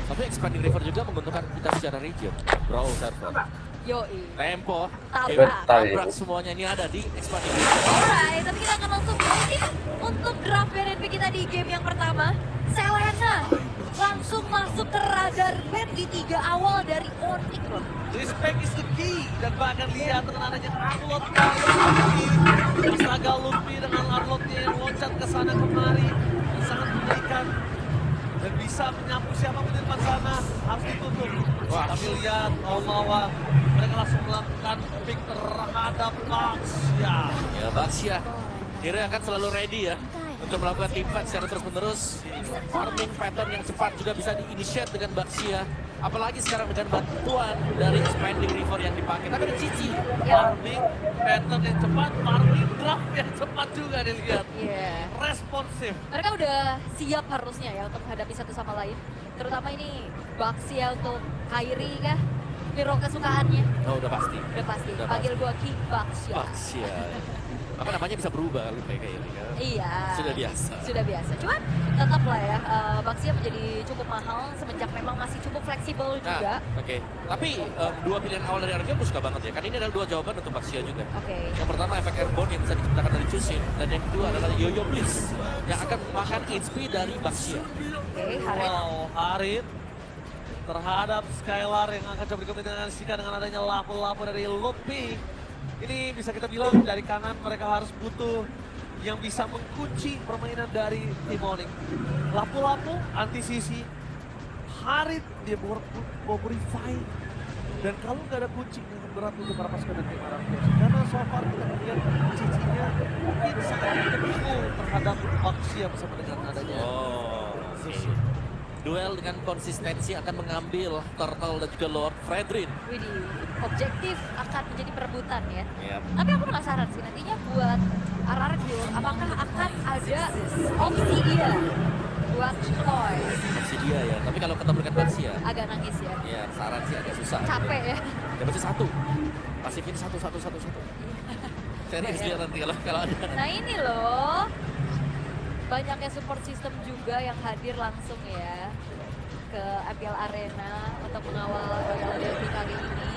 Tapi Expanding River juga menguntungkan kita secara region. Brawl server. Yoi. Tempo. Tabrak. Tabrak semuanya ini ada di Expanding River. Alright, tapi kita akan langsung mungkin untuk draft BNB kita di game yang pertama. Selena langsung masuk ke radar band di 3 awal dari Onyx loh. Respect is the key. Dan bahkan lihat dengan adanya Arlot kali Astaga Luffy dengan Arlotnya yang loncat ke sana kemari. Yang sangat mengerikan. Dan bisa menyapu siapapun di depan sana. Harus ditutup. Wah. Tapi lihat Omawa. Mereka langsung melakukan pick terhadap Baxia. Ya Baxia. Kira akan selalu ready ya. Untuk melakukan team fight secara terus-menerus. Farming pattern yang cepat juga bisa di-initiate dengan Baxia. Apalagi sekarang dengan bantuan dari Expanding River yang dipakai. Tapi ada Cici. Ya. Farming pattern yang cepat. Farming draft yang cepat juga dilihat. Iya. Responsif. Mereka udah siap harusnya ya untuk menghadapi satu sama lain. Terutama ini Baxia untuk Kairi kah? Hero kesukaannya. Oh udah pasti. Udah pasti. Udah Panggil pasti. gua Ki Baxia. Baxia. Apa namanya bisa berubah kalau kayak ini kan? Iya. Sudah biasa. Sudah biasa. Cuman tetap lah ya, Baxia menjadi cukup mahal semenjak memang masih cukup fleksibel juga. Oke. Tapi dua pilihan awal dari Argel aku suka banget ya. Kan ini adalah dua jawaban untuk Baxia juga. Oke. Yang pertama efek airborne yang bisa diciptakan dari Chusin. Dan yang kedua adalah Yo-Yo Blitz yang akan memakan HP dari Baxia. Oke, Harit. Wow, Harit terhadap Skylar yang akan coba dikombinasikan dengan adanya lapu-lapu dari Luffy. Ini bisa kita bilang dari kanan mereka harus butuh yang bisa mengunci permainan dari tim Onyx. Lapu-lapu, anti-sisi, Harit dia mau revive. Dan kalau nggak ada kunci, ini berat untuk para pasukan dari tim Arangkos. Karena so far kita melihat cicinya mungkin sangat betul terhadap Baxia bersama dengan adanya. Oh, oke. Duel dengan konsistensi akan mengambil Turtle dan juga Lord Fredrin. Widih, objektif akan menjadi perebutan ya. Yap. Tapi aku penasaran sih nantinya buat Ararkyo, apakah akan ada opsi dia buat Toy? Si dia ya. Tapi kalau ketemu dengan Baxia, Agak nangis ya. ya saran sih agak susah. Capek ya. Ya pasti satu. Pasifin satu. Serius dia nanti kalau ada. Nah ini loh, banyaknya support system juga yang hadir langsung ya ke MPL Arena untuk mengawal Royal Derby kali ini.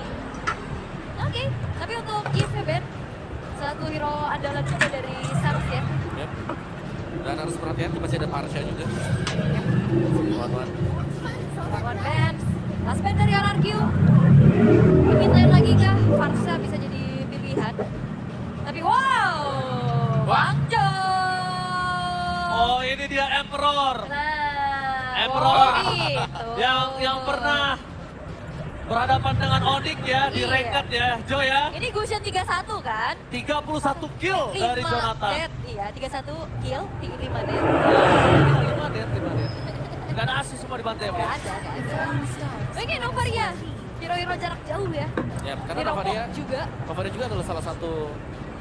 Oke, tapi untuk Yves Ben, satu hero andalan juga dari Sarus ya. Yap. Dan harus berhati-hati masih ada Parsha juga. Lawan. One band, last band dari Ararkyo. Ingin lain lagi kah? Farsa bisa jadi pilihan. Tapi wow, Wangjo. Oh ini dia Emperor. Nah, Emperor gitu. yang pernah berhadapan dengan Onyx ya di Iya. ranked ya, Jo ya. Ini Gusion 31 kan? 31 kill dari 5 Jonathan. dead, iya 31 kill, 5 dead. 5 dead. Gak ada asis semua dibantai. Gak ada. Oke, Novaria, hero-hero jarak jauh ya. Ya, karena Hero Novaria pop juga. juga adalah salah satu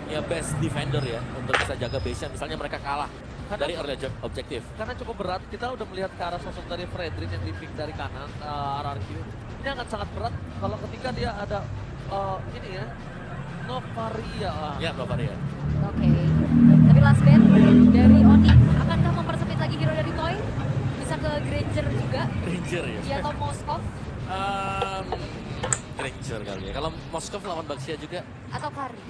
ya best defender ya untuk bisa jaga base-nya. Misalnya mereka kalah dari early objektif. Karena cukup berat, kita udah melihat ke arah sosok dari Fredrin yang di-pick dari kanan, RRQ. Ini akan sangat berat kalau ketika dia ada ini ya, Novaria. Ya, Novaria. Oke, tapi last band dari Onyx, akankah mempersempit lagi hero dari Toy? Bisa ke Granger juga, Ranger ya. dia atau Moskov, Ranger kali ya. Kalau Moskov lawan Baxia juga, atau Kari.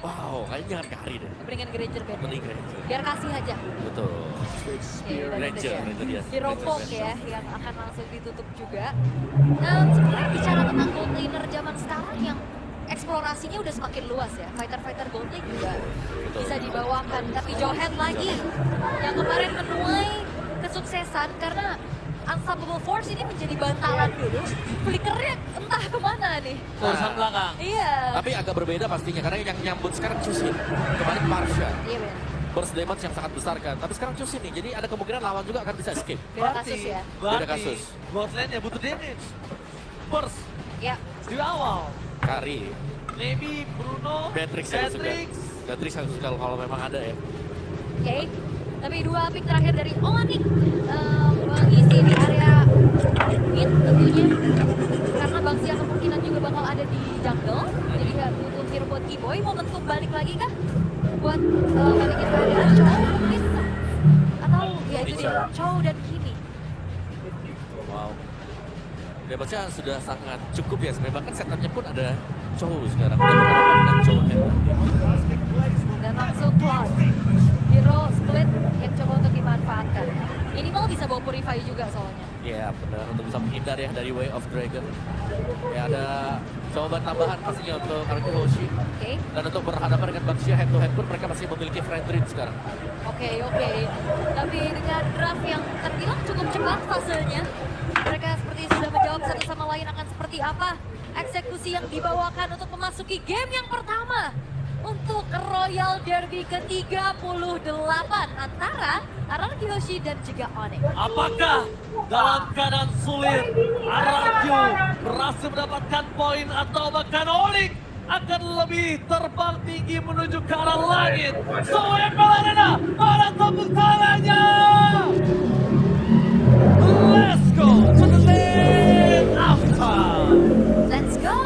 wow, kayaknya jangan Kari deh. Mendingan Granger band. Mending Ranger. Biar kasih aja. Betul. Ya, dan Ranger, itu dia. Hero Ranger Pop band. ya, yang akan langsung ditutup juga. Sebenarnya bicara tentang gold laner zaman sekarang yang eksplorasinya udah semakin luas ya. Fighter-fighter gold lane juga Betul. bisa dibawakan. Tapi Johan lagi yang kemarin menuai kesuksesan karena Unstoppable Force ini menjadi bantalan dulu. Flickernya entah kemana nih. Urusan belakang. Iya. Tapi agak berbeda pastinya karena yang nyambut sekarang Chusin. Kemarin Parsha. Iya benar. Burst damage yang sangat besar kan. Tapi sekarang Chusin nih. Jadi ada kemungkinan lawan juga akan bisa escape. Beda kasus ya. Beda kasus. Bot lane ya butuh damage. Burst Ya. di awal. Kari. Maybe Bruno, Beatrix yang suka. Beatrix. Beatrix yang suka kalau memang ada ya. Oke, tapi dua pick terakhir dari Onyx mengisi di area mid tentunya karena Baxia kemungkinan juga bakal ada di jungle, jadi nggak butuh hero buat Keyboy. Momentum balik lagi kah buat balikin keadaan Chow mungkin atau ya itu dia Chow dan Kimi. Wow. Ya baca sudah sangat cukup ya sebenarnya, bahkan setupnya pun ada Chow sekarang. Kita berhadapan dengan Chow Head. Dan langsung Cloud. Hero split yang coba untuk dimanfaatkan. Minimal bisa bawa Purify juga soalnya. Ya benar, untuk bisa menghindar ya dari Way of Dragon. Ya ada jawaban tambahan pastinya untuk Araki Hoshi. Oke. Dan untuk berhadapan dengan Baxia head to head pun mereka masih memiliki friend read sekarang. Oke. Tapi dengan draft yang terbilang cukup cepat fasenya, mereka seperti sudah menjawab satu sama lain akan seperti apa eksekusi yang dibawakan untuk memasuki game yang pertama untuk Royal Derby ke-38 antara Araki Hoshi dan juga Onyx. Apakah dalam keadaan sulit Araki berhasil mendapatkan poin atau bahkan Onyx akan lebih terbang tinggi menuju ke arah langit? So MPL Arena, mana tepuk tangannya? Let's go to the lane after. Let's go!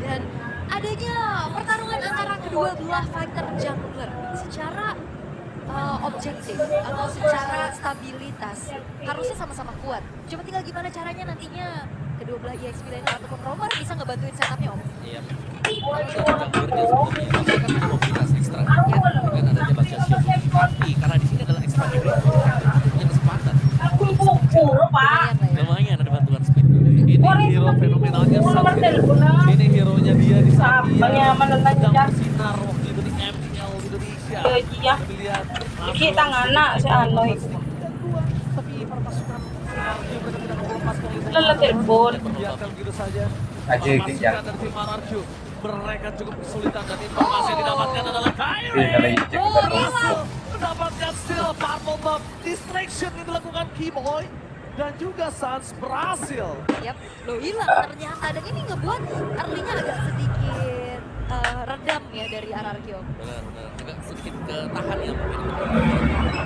Dan adanya pertarungan antara kedua belah fighter jungler secara objektif atau secara stabilitas harusnya sama-sama kuat. Cuma tinggal gimana caranya nantinya kedua belah EXP dan ataupun Romer bisa ngebantuin setupnya Om. Iya. Untuk junglernya sebelumnya mereka kan mobilitas ekstra. Ya. Dengan adanya Baxia Shield. Tapi karena di sini adalah expanded range, punya kesempatan. Lumayan lah ya. Lumayan ada bantuan speed. Ini hero fenomenalnya Sam. Ini hero-nya dia di saat dia sedang bersinar waktu itu di MPL Indonesia. Tapi lihat Kita ngana si Anoy. tapi permasukan Ararjo mereka tidak mau lepas dari Lelah telepon. biarkan begitu saja. Aja Permasukan kejar. dari tim Ararjo mereka cukup kesulitan dan informasi yang didapatkan adalah Iya, kalau Kyrie injek Oh, kita wow. mendapatkan steal purple buff distraction yang dilakukan Keyboy dan juga Sans berhasil. Yap, lo hilang ternyata dan ini ngebuat early-nya agak sedikit redam ya dari Ararkyo. Benar. Agak sedikit ketahan ya mungkin.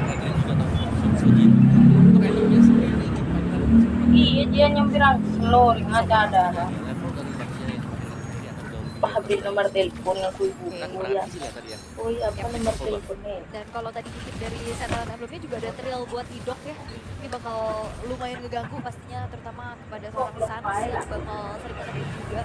Kalian juga tahu Sujin. Untuk endingnya sendiri gitu kan. Iya dia nyampiran slow ada. Level dari Baxia yang Pabrik nomor telepon yang kui kan buku ya. berarti sih tadi ya. Oh iya apa nomor teleponnya? Dan kalau tadi dikit dari setelan emblem-nya juga ada trail buat Idok ya. Ini bakal lumayan ngeganggu pastinya terutama kepada seorang Sans yang bakal sering ketemu juga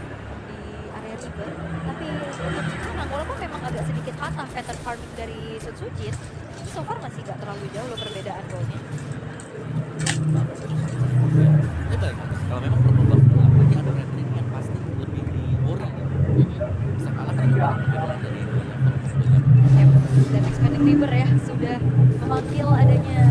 di area river. Tapi untuk sekarang walaupun memang agak sedikit patah pattern farming dari Sun Sujin, tapi so far masih nggak terlalu jauh loh perbedaan golnya. Ini balik lagi. Kalau memang perlu buff apalagi ada rendering yang pasti lebih di worry gitu. Bisa kalah karena perbedaan dari dua level sebelumnya. Yep. Dan Expanded River ya sudah memanggil adanya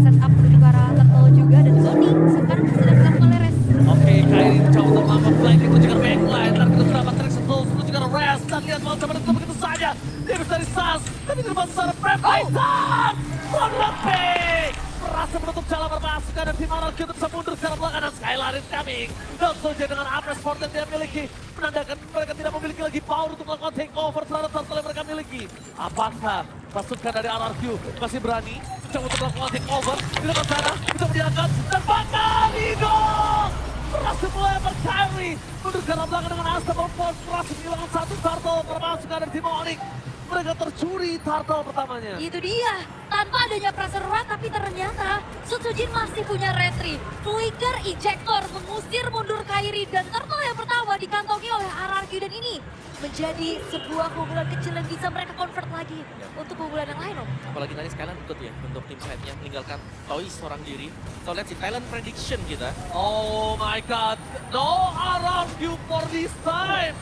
setup menuju ke arah Turtle juga dan Sony sekarang sedang melakukan leres. Oke, Kyrie mencoba untuk melakukan flank itu juga backline. Dan kita berapa trik setul, itu juga rest. Dan lihat mau coba ditutup begitu saja. Dia bisa dari Sans, tapi terlepas secara prep. Aitan! One pick! Berhasil menutup jalan bermasukan dan tim Ararjo itu bisa mundur ke arah belakang dan Skylar incoming. Dan Soja dengan Apres Fort yang dia miliki menandakan mereka tidak memiliki lagi power untuk melakukan takeover terhadap turtle yang mereka miliki. Apakah pasukan dari Ararjo masih berani mencoba untuk melakukan takeover di depan sana, bisa diangkat dan bakal hidup! Berhasil melempar Kyrie mundur ke arah belakang dengan Unstoppable Force, berhasil menghilangkan satu turtle bermasukan dari tim Onyx. Mereka tercuri turtle pertamanya. Itu dia, tanpa adanya pressure rat tapi ternyata Sutsujin masih punya retri. Flicker ejector mengusir mundur Kyrie dan turtle yang pertama dikantongi oleh Ararki dan ini menjadi sebuah keunggulan kecil yang bisa mereka convert lagi untuk keunggulan yang lain Om. Apalagi tadi sekalian ikut ya untuk tim headnya meninggalkan Toys seorang diri. So lihat si talent prediction kita. Oh my god, no around you for this time.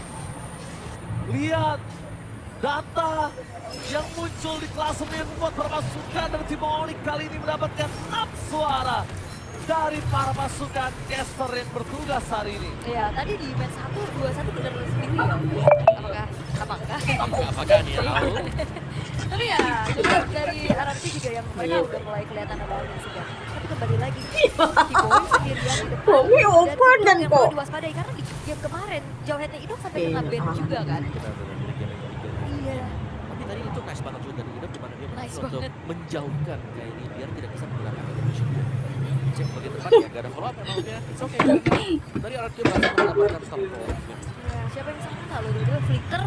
Lihat data yang muncul di klasemen yang membuat permasukan dari tim Onyx kali ini mendapatkan 6 suara dari para pasukan caster yang bertugas hari ini. Ya, tadi di match 1-2-1 benar sendiri ya. Apakah? Apakah dia tahu? Tapi ya, juga dari Ararki juga yang mereka udah mulai kelihatan ada yang sudah. Tapi kembali lagi, Keyboy sendirian di depan. Kok we open dan yang kok? perlu diwaspadai karena di game kemarin Jauheadnya Idok sampai kena ban juga kan. Iya. Tapi tadi itu nice banget juga dari Idok dimana dia Nice berhasil untuk banget. menjauhkan kayak ini biar tidak bisa menggunakan animation dia. Cek bagian depan ya, gak ada follow up emang dia. It's okay. Dari Ararjo berhasil mendapatkan turtle. Ya, siapa yang sangka loh dulu Flicker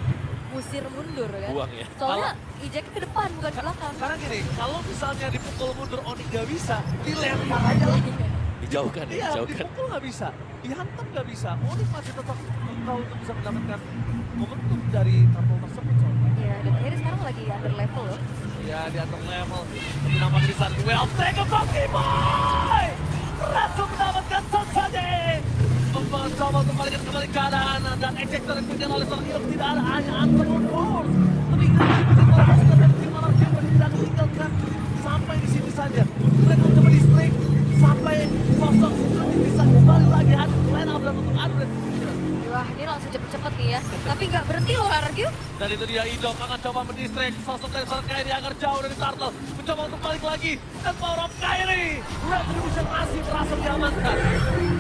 musir mundur kan. Buang ya. Soalnya eject ke depan bukan ke belakang. Karena gini, kalau misalnya dipukul mundur Onyx gak bisa, dilempar aja lah. Dijauhkan ya, Iya, dijauhkan. dipukul nggak bisa, dihantam nggak bisa. Onyx masih tetap tahu untuk bisa mendapatkan momentum dari turtle tersebut soalnya. Iya, dan Kairi sekarang lagi under level loh. Ya, di atas level. Tapi nampaknya di saat well take of Funky Boy! Berhasil mendapatkan shot saja. Mencoba untuk balikan kembali keadaan dan ejector yang diberikan oleh seorang Ilk tidak ada hanya Underworld Force. Tapi para pasukan dari tim Monarch yang tidak meninggalkan sampai di sini saja. Mereka mencoba distrik sampai sosok Suzuki bisa kembali lagi hadir line up dan untuk Android. Wah, ini langsung cepet-cepet nih ya. Tapi nggak berhenti loh Argyu. Dan itu dia Idok akan coba mendistract sosok dari seorang Kairi agar jauh dari Turtle. Mencoba untuk balik lagi. Dan power of Kairi. Retribution masih berhasil diamankan.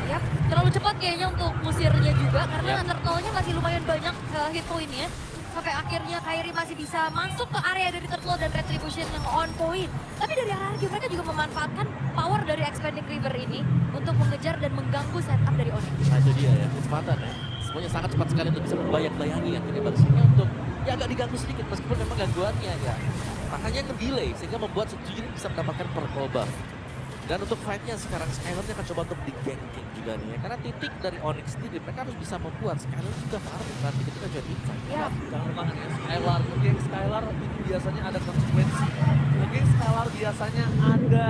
Yap, terlalu cepat kayaknya untuk musirnya juga karena turtle-nya masih lumayan banyak hit point-nya. Sampai akhirnya Kairi masih bisa masuk ke area dari Turtle dan Retribution yang on point. Tapi dari arah Argyu mereka juga memanfaatkan power dari Expanding River ini untuk mengejar dan mengganggu setup dari Onyx. Nah itu dia ya, kecepatan ya. Semuanya sangat cepat sekali untuk bisa membayang-bayangi akhirnya Barcelona untuk ya agak diganggu sedikit meskipun memang gangguannya ya. Makanya nge-delay sehingga membuat Sejiri bisa mendapatkan purple buff. Dan untuk fight-nya sekarang Skylar akan coba untuk di-ganking juga nih ya. Karena titik dari Onyx sendiri mereka harus bisa membuat Skylar juga farming nanti ketika join fight. Ya, Jangan lupa ya, Skylar, game Skylar itu biasanya ada konsekuensi. Game Skylar biasanya ada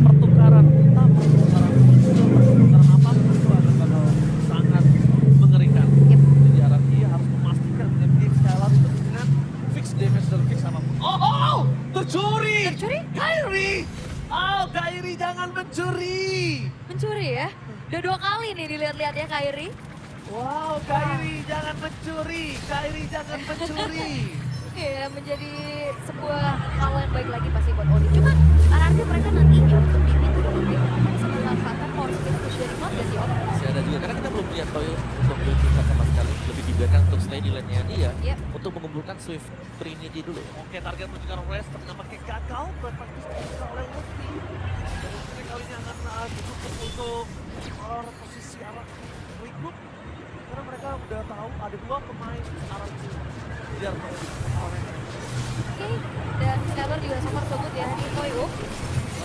pertukaran, entah pertukaran muncul, pertukaran apapun itu akan bakal sangat mengerikan. Yep. Jadi RRQ harus memastikan game Skylar itu dengan fix damage dan fix apapun. Oh, tercuri! Tercuri? Kairi! Oh, Kairi jangan mencuri! mencuri ya. Udah 2 kali nih dilihat-lihat ya Kairi. Wow, Kairi jangan mencuri! Kairi jangan mencuri! Iya, menjadi sebuah hal yang baik lagi pasti buat Onyx. Cuma arahnya mereka nantinya untuk di mid itu mereka bisa memanfaatkan power space push dari mod ya sih Om. Masih ada juga karena kita belum lihat Toyo untuk join fight sama sekali. Lebih dibiarkan untuk stay di lane-nya dia Yep. untuk mengumpulkan Swift Trinity dulu. Oke, target menunjukkan rest tapi nampaknya gagal. Berpraktis bisa oleh Luffy. Dan Luffy kali ini akan duduk untuk posisi arah regroup. Karena mereka udah tahu ada 2 pemain arah biar Oke, dan Skylar juga so far so good ya di Toyo.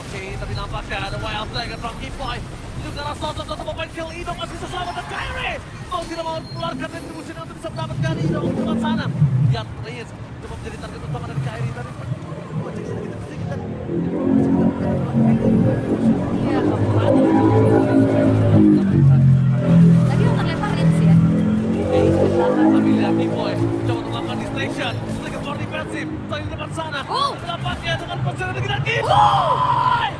Oke, tapi nampaknya ada wild flag dan Funky Boy. Juga rasa satu pemain kill Ido masih bisa selamat dan Kairi. Mau tidak mau keluarkan retribusi untuk bisa mendapatkan Ido ke tempat sana. Yan Reyes coba menjadi target utama dari Kairi. Tapi sedikit dan Iya. Tadi yang terlempar Rins ya. Tapi lihat Boy coba untuk melakukan distraction. Sedikit more defensif. Tadi di depan sana. Oh. Nampaknya dengan position dengan Boy.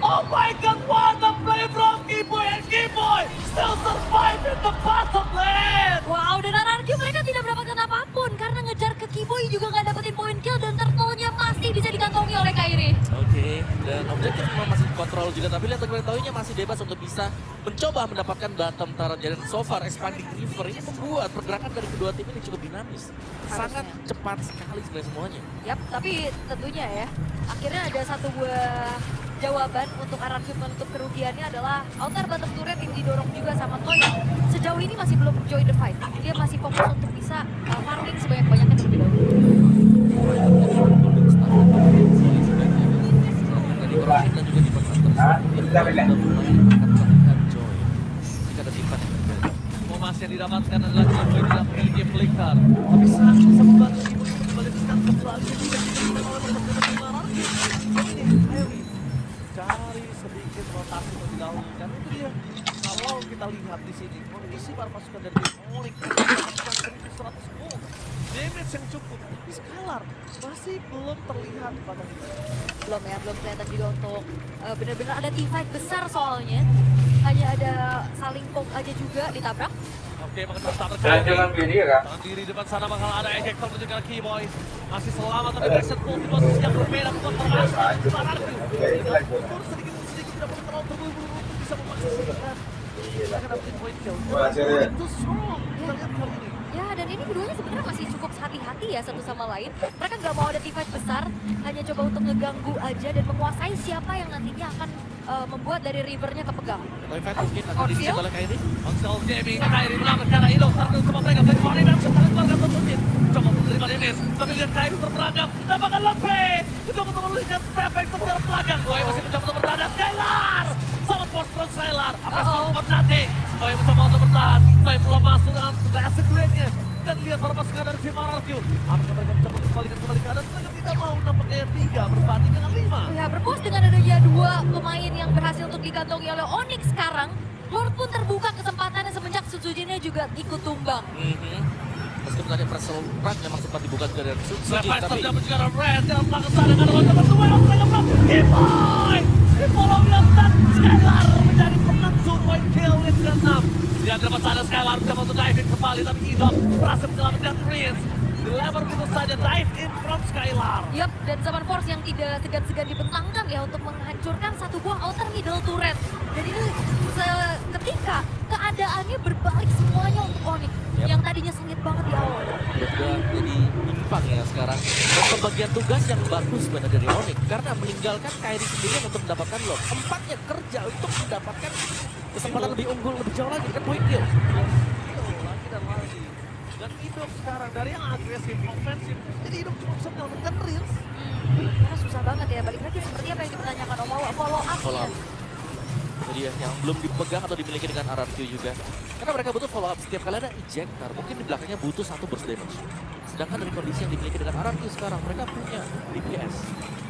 Oh my god, what a play from Boy and Boy still survive in the bottom lane. Wow, dan RRQ mereka tidak mendapatkan apapun karena ngejar ke Kiboy juga nggak dapetin point kill dan turtle-nya pasti bisa dikantongi oleh Kairi. Oke, dan objektif memang masih kontrol juga, tapi lihat Tokyo Toyo-nya masih bebas untuk bisa mencoba mendapatkan bottom turret. Dan so far Expanding River ini membuat pergerakan dari kedua tim ini cukup dinamis. Sangat cepat sekali sebenarnya semuanya. Yap, tapi tentunya ya, akhirnya ada satu buah jawaban untuk RRQ menutup kerugiannya adalah outer bottom turret yang didorong juga sama Toyo. Sejauh ini masih belum join the fight. Dia masih fokus untuk bisa farming sebanyak-banyaknya terlebih dahulu. Dari Corruption dan juga di Monster sudah mulai akan terlihat Joy jika ada timpan yang terjadi. Momas yang didapatkan adalah Kiboy tidak memiliki flicker. Tapi sangat bisa membantu Kiboy untuk kembali ke stand kembali. Tidak diberikan oleh pertandingan kemarin. Ini Kairi cari sedikit rotasi terlebih dahulu. Dan itu dia. Kalau kita lihat di sini, kondisi para pasukan dari Onyx mendapatkan 1100 gold. Damage yang cukup. Tapi Skylar masih belum terlihat pada ini. Belum ya, belum kelihatan juga untuk benar-benar ada team fight besar soalnya. Hanya ada saling poke aja juga ditabrak. Oke, mengenai starter Jangan video kan? tangan diri depan sana bakal ada ejector menuju ke Kiboy. Masih selamat tapi Backset Pull di posisi yang berbeda. Buat termasuk Bararku. Dengan mundur sedikit tidak perlu terlalu terburu-buru untuk bisa memastikan. Mereka dapetin point kill. Itu strong. Kita lihat kali ini. Ya, dan ini keduanya sebenarnya masih cukup hati-hati ya satu sama lain. Mereka nggak mau ada team fight besar, hanya coba untuk ngeganggu aja dan menguasai siapa yang nantinya akan membuat dari rivernya kepegang. Toy fight mungkin akan diisi oleh Kairi. Onsel Jamie, Kairi menangkan karena Ido. Target sama mereka. Tapi Fahri dan sekarang keluarga tentunya. Coba untuk menerima damage. Tapi lihat Kairi terperangkap. Dapatkan lebih. Coba untuk melihat perfect secara belakang. Boy masih mencoba untuk bertahan. Skylar! Sangat force from Skylar. Apa yang melakukan nanti? Toy mencoba untuk bertahan. Toy belum masuk dengan aggressive grade-nya. Dan lihat para pasukan dari tim RRQ. Apakah mereka mencoba kembalikan kembali ke atas? Mereka tidak mau nampaknya 3 berbanding dengan 5. Ya, berpuas dengan adanya 2 pemain yang berhasil untuk dikantongi oleh Onyx sekarang. Lord pun terbuka kesempatannya semenjak Sutsujinnya juga ikut tumbang. Meskipun tadi Pressel Run memang sempat dibuka juga dari Suzuki, Lepas tapi terjadi juga Red dalam belakang sana dengan lontaran dua yang mereka belum. Kiboy! Follow dan Skylar menjadi penentu point kill lead ke-6. Dia dapat sana Skylar mencoba untuk dive in kembali tapi Idok berhasil menyelamatkan Prince. Dilempar begitu saja dive in from Skylar. Yap, dan Zaman Force yang tidak segan-segan dibentangkan ya untuk menghancurkan satu buah outer middle turret. Dan ini seketika keadaannya berbalik semuanya untuk Onyx. Yap. Yang tadinya sengit banget di awal. tiba-tiba jadi imbang ya sekarang. Dan pembagian tugas yang bagus sebenarnya dari Onyx karena meninggalkan Kairi sendirian untuk mendapatkan lock. Empatnya kerja untuk mendapatkan kesempatan lebih unggul, lebih jauh lagi kan point kill. Lagi dan lagi. Dan Idok sekarang dari yang agresif, ofensif, jadi Idok cuma bisa menyelamatkan Reels. Karena susah banget ya, balik lagi seperti apa yang dipertanyakan Omawa, follow Follow up-nya. up. Jadi ya, yang belum dipegang atau dimiliki dengan RRQ juga. Karena mereka butuh follow up setiap kali ada ejector. Mungkin di belakangnya butuh 1 burst damage. Sedangkan dari kondisi yang dimiliki dengan RRQ sekarang, mereka punya DPS.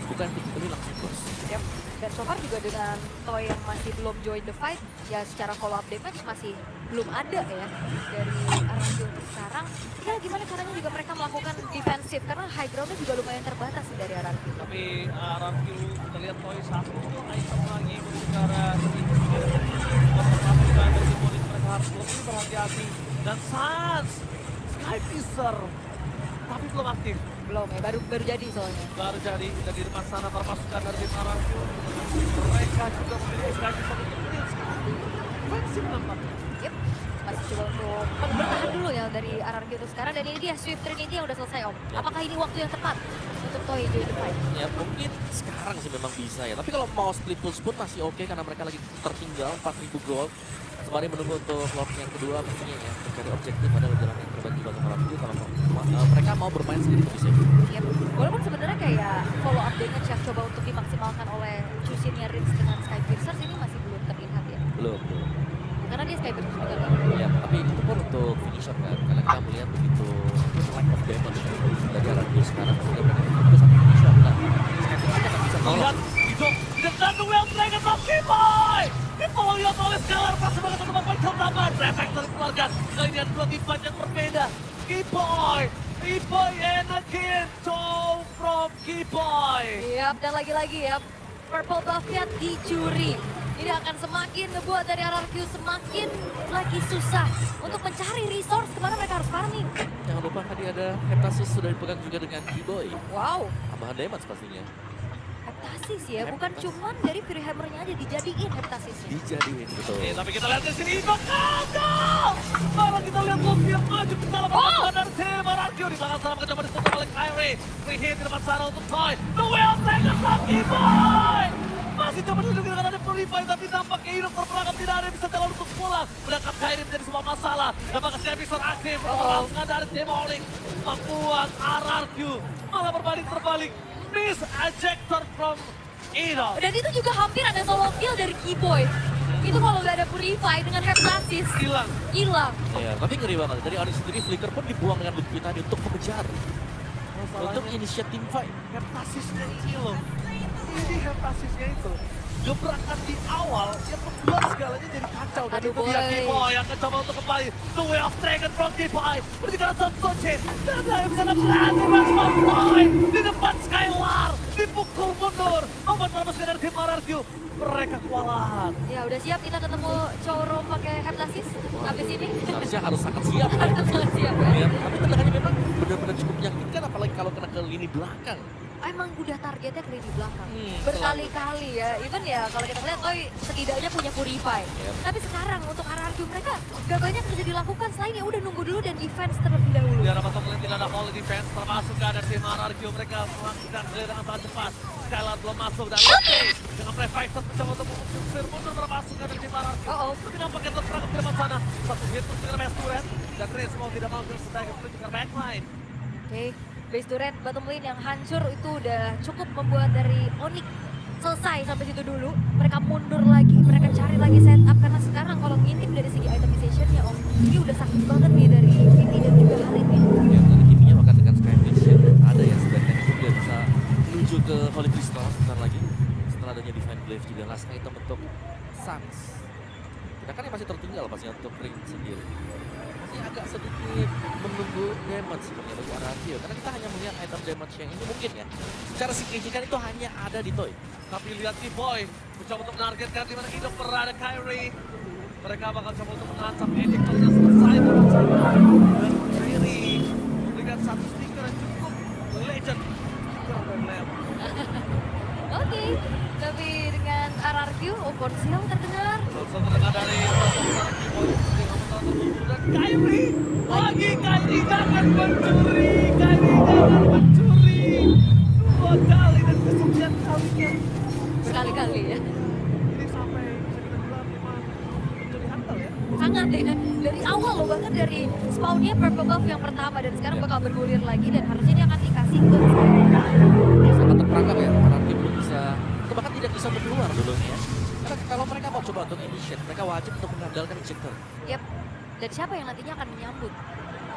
Bukan typically langsung burst. Yep. Dan so far juga dengan Toy yang masih belum join the fight, ya secara follow up damage masih belum ada ya dari RRQ untuk sekarang. Ya gimana caranya juga mereka melakukan defensif, karena high groundnya juga lumayan terbatas sih dari RRQ. Tapi RRQ kita lihat Toy satu item lagi berbicara mereka harus lebih berhati-hati. Dan Sans, Sky Fisher, tapi belum aktif. Belum ya, baru jadi soalnya. Baru jadi dan di depan sana para pasukan dari tim RRQ. Mereka juga memiliki Sky Fisher untuk Prince. Offensif nampaknya. Yep. Masih coba untuk bertahan dulu ya dari RRQ untuk sekarang. Dan ini dia Swift Trinity yang udah selesai Om. Apakah ini waktu yang tepat untuk Toy join the fight? Ya mungkin sekarang sih memang bisa ya. Tapi kalau mau split push pun masih oke karena mereka lagi tertinggal 4.000 gold. Sembari menunggu untuk lock yang kedua pastinya ya. Mencari objektif adalah jalan yang terbaik juga sama RRQ kalau mereka mau bermain sendiri lebih safe. Yep. Walaupun sebenarnya kayak follow up damage yang coba untuk dimaksimalkan oleh Chusin-nya Rince dengan Sky Piercers ini masih belum terlihat ya. Belum. Karena dia Sky Piercers juga kan. Ya, tapi itu pun untuk finisher kan. Karena kita melihat begitu lack of damage dari RRQ sekarang sehingga mereka fokus satu finisher. Nah, Skype akan bisa tolong. Lihat Idok dengan duel Dragon Ball Kiboy. Kiboy yang oleh Skylar pas sebagai satu poin tambahan. Reflektor dikeluarkan. Kali ini ada 2 teamfight yang berbeda. Kiboy and again toe from Kiboy. Yap, dan lagi-lagi ya purple buff-nya dicuri. Ini akan semakin ngebuat dari RRQ semakin lagi susah untuk mencari resource kemana mereka harus farming. Jangan lupa tadi ada Heptasis sudah dipegang juga dengan Kiboy. Wow, Tambahan damage pastinya. heptasis ya, bukan cuman dari Fury Hammer-nya aja dijadiin heptasisnya. Dijadiin betul. Oke, tapi kita lihat di sini Idok gagal. Malah kita lihat Luffy yang maju ke dalam pertahanan dari tim RRQ. Di belakang sana mencoba ditutup oleh Kyrie. Free hit di depan sana untuk Toy. Duel Dragon Ball Kiboy. Masih coba dilindungi dengan ada Purify, tapi nampaknya Idok terperangkap tidak ada yang bisa jalan untuk pulang. Menangkap Kyrie menjadi sebuah masalah. Nampaknya si episode aktif. Perlawanan dari tim Onyx membuat RRQ malah berbalik terbalik. Miss ejector from Idok. Dan itu juga hampir ada solo kill dari Kiboy. Itu kalau nggak ada Purify dengan heptasis, Hilang. hilang. Ya, tapi ngeri banget. Dari Onyx sendiri Flicker pun dibuang dengan Lutfi tadi untuk mengejar. Untuk initiate team fight. Heptasisnya ini loh. Ini heptasisnya itu. Gebrakan di awal yang membuat segalanya jadi kacau. Dan Aduh, itu dia boy. Kiboy yang akan coba untuk kembali. The way of Dragon from Kiboy. Berdikatan Sonsochin. Dan dia bisa dapat Resman Boy. Di depan Skylar. Dipukul mundur. Membuat permasalahan dari tim RRQ. Mereka kewalahan. Ya udah siap kita ketemu Choro pakai heptasis habis ini. Seharusnya harus sangat siap. Harus sangat siap ya. Ya, tapi tendangannya memang benar-benar cukup menyakitkan apalagi kalau kena ke lini belakang. Emang udah targetnya ke lini belakang. Hmm, Berkali-kali ya. Even ya kalau kita lihat Toy setidaknya punya Purify. Yep. Tapi sekarang untuk RRQ mereka gak banyak bisa dilakukan selain ya udah nunggu dulu dan defense terlebih dahulu. Di arah pasang tidak ada volley defense termasuk ke ada tim RRQ. Mereka melakukan clear dengan sangat cepat. Skylar belum masuk dan Luffy dengan Play Fighter mencoba untuk mengusir mundur termasuk ke ada tim RRQ. Tapi nampaknya terperangkap di depan sana. Satu hit untuk dengan best turret dan Chris mau tidak mau selesai menunjukkan backline. Oke, base turret bottom lane yang hancur itu udah cukup membuat dari Onyx selesai sampai situ dulu. Mereka mundur lagi, mereka cari lagi setup karena sekarang kalau ngintip dari segi itemization-nya Om, ini udah sakit banget nih dari Vini dan juga Harit ini. Ya, dari Kiminya bahkan dengan Skyfish yang ada ya sebagian juga bisa menuju ke Holy Crystal sebentar lagi. Setelah adanya Divine Glaive juga last item untuk Suns. Sedangkan yang masih tertinggal pastinya untuk Ring sendiri. Masih agak sedikit menunggu damage sebenarnya bagi Arakio. Karena kita hanya melihat item damage yang ini mungkin ya. Secara signifikan itu hanya ada di Toy. Tapi lihat T-Boy mencoba untuk menargetkan di mana Indo berada Kyrie. Mereka bakal coba untuk mengancam Edik yang selesai dan Kyrie memberikan satu stiker yang cukup legend. Stiker dan Leo. Oke, tapi dengan RRQ, Ponsial terdengar. Langsung terdengar dari dan Kyrie lagi Kyrie jangan mencuri, Kyrie jangan mencuri. Dua kali dan kesekian kalinya. Sekali-kali ya. Ini sampai bisa kita bilang memang menjadi hantal ya. Sangat ya, dari awal loh, bahkan dari spawnnya Purple Buff yang pertama dan sekarang bakal bergulir lagi dan harusnya dia akan dikasih ke Sangat terperangkap ya, Arakio belum bisa, atau bahkan tidak bisa untuk keluar dulunya. Karena kalau mereka mau coba untuk initiate, mereka wajib untuk mengandalkan ejector. Yap, dan siapa yang nantinya akan menyambut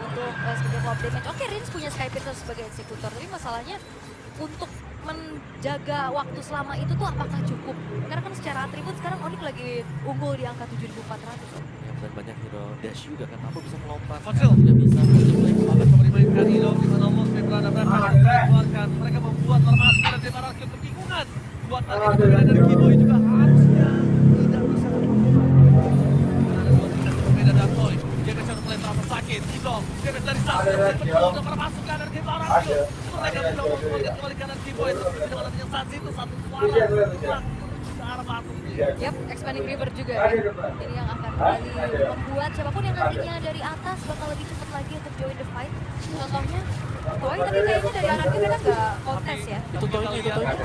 untuk sebagai follow-up damage. Oke, Rins punya Skypiercer sebagai eksekutor, tapi masalahnya untuk menjaga waktu selama itu tuh apakah cukup? Karena kan secara atribut sekarang Onyx lagi unggul di angka 7.400. Ya, dan banyak hero dash juga kan, apa bisa melompat, Kocil. tidak bisa. Akan coba dimainkan Indo di mana Mosby berada mereka dikeluarkan. Mereka membuat Ormas dan tim Arakio kebingungan. Buat nanti dari Kiboy juga harusnya tidak bisa. Ada dua tingkat berbeda dan Boy. Dia bisa mulai terasa sakit. Indo, dia bisa dari sana. Dia untuk memasukkan dari tim Arakio. Mereka mencoba untuk kembali kanan Kiboy. Tapi dengan adanya saat itu satu suara kurang ke arah batu. Yap, Expanding River juga ya. Ini yang akan kembali membuat siapapun yang nantinya dari atas bakal lebih cepat lagi untuk join the fight. Contohnya Toy, tapi kayaknya dari Arakio mereka nggak kontes ya. Itu Toy-nya, itu Toy-nya.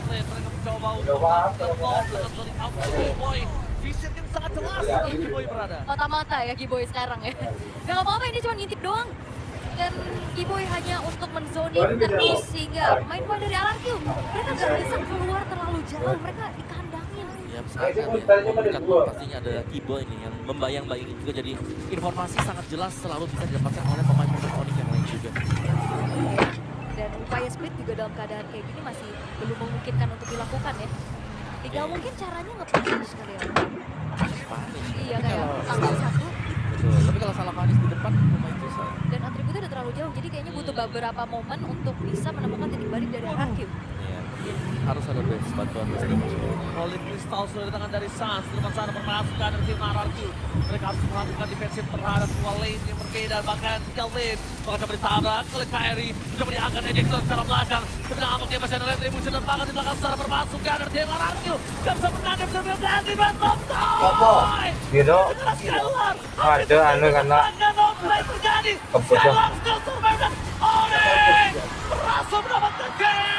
Mereka mencoba untuk terlop dengan dari outside Boy. Vision yang sangat jelas di Boy berada. Mata-mata ya Giboy sekarang ya. Gak apa-apa, ini cuma ngintip doang. Dan Giboy hanya untuk menzoning terus sehingga pemain-pemain dari Arakio mereka gak bisa keluar terlalu jauh, mereka dikandangin. Ya, misalkan ya, dekat pun pastinya ada Kiboy nih yang membayang-bayangi juga, jadi informasi sangat jelas selalu bisa didapatkan oleh pemain-pemain Onyx yang lain juga. Dan upaya split juga dalam keadaan kayak gini masih belum memungkinkan untuk dilakukan ya. Tinggal mungkin caranya nge-punish kali ya. Panis. Iya, Tapi kayak kalau tanggal salah- 1 Betul, tapi kalau salah panis di depan lumayan susah. dan atributnya udah terlalu jauh, jadi kayaknya butuh beberapa momen untuk bisa menemukan titik balik dari Arakio. Iya, harus ada base bantuan base damage. Holy Crystal sudah datang dari Suns. Di depan sana permasukan dari tim Arakio. Mereka harus melakukan defensif terhadap dua lane yang berbeda. Bahkan 3 lane. Bakal coba ditabrak oleh Kyrie. Coba diangkat ejector secara belakang. Tapi nampaknya dia masih ada retribution dan bahkan di belakang secara permasukan dari tim Arakio. Gak bisa menang, gak bisa menang. Di bottom toy. Gitu. Dengan Skylar. Ada anu karena terjadi. Keputusan. Skylar still survive dan Onyx berhasil mendapatkan game.